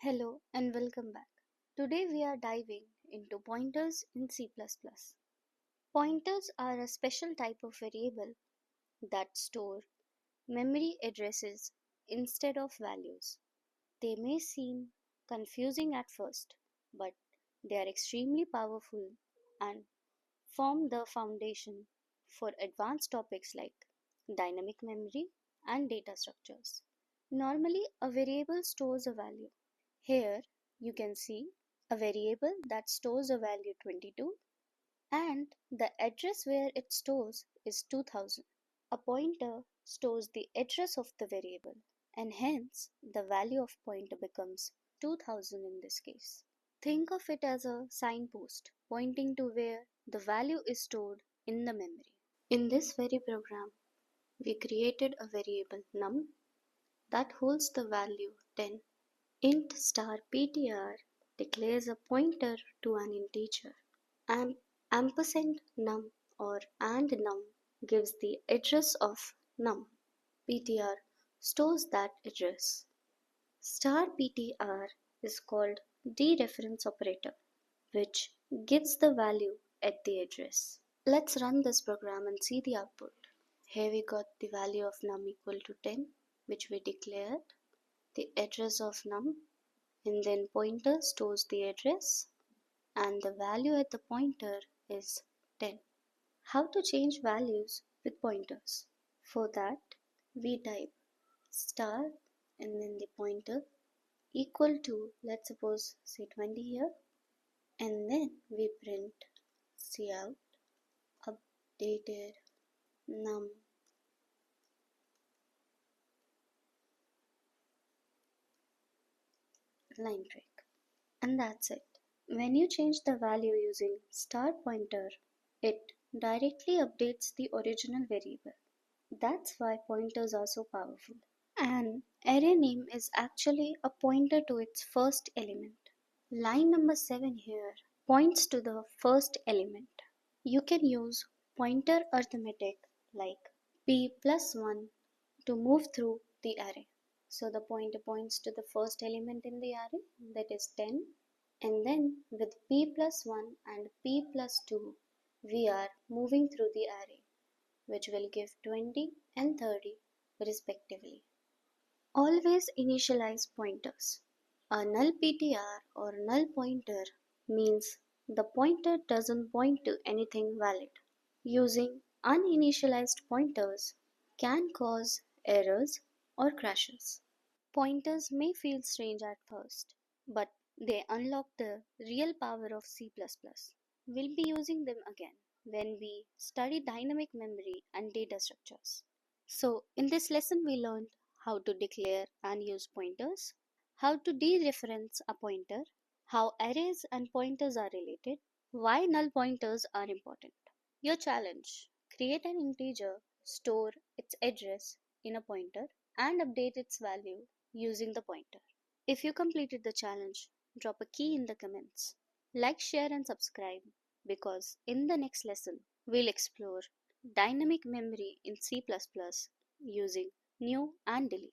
Hello and welcome back. Today we are diving into pointers in C++. Pointers are a special type of variable that store memory addresses instead of values. They may seem confusing at first, but they are extremely powerful and form the foundation for advanced topics like dynamic memory and data structures. Normally, a variable stores a value. Here you can see a variable that stores a value 22 and the address where it stores is 2000. A pointer stores the address of the variable and hence the value of pointer becomes 2000 in this case. Think of it as a signpost pointing to where the value is stored in the memory. In this very program, we created a variable num that holds the value 10. Int star ptr declares a pointer to an integer, and ampersand num or and num gives the address of num. Ptr stores that address. Star ptr is called dereference operator, which gives the value at the address. Let's run this program and see the output. Here we got the value of num equal to 10, which we declared, the address of num, and then pointer stores the address and the value at the pointer is 10. How to change values with pointers? For that, we type star and then the pointer equal to, let's suppose, say 20 here, and then we print cout updated num line break. And that's it. When you change the value using star pointer, it directly updates the original variable. That's why pointers are so powerful. An array name is actually a pointer to its first element. Line number 7 here points to the first element. You can use pointer arithmetic like p plus 1 to move through the array. So the pointer points to the first element in the array, that is 10, and then with p plus 1 and p plus 2 we are moving through the array, which will give 20 and 30 respectively. Always initialize pointers. A null PTR or null pointer means the pointer doesn't point to anything valid. Using uninitialized pointers can cause errors or crashes. Pointers may feel strange at first, but they unlock the real power of C++. We'll be using them again when we study dynamic memory and data structures. So, in this lesson, we learned how to declare and use pointers, how to dereference a pointer, how arrays and pointers are related, why null pointers are important. Your challenge: create an integer, store its address in a pointer, and update its value using the pointer. If you completed the challenge, drop a key in the comments. Like, share, and subscribe because in the next lesson, we'll explore dynamic memory in C++ using new and delete.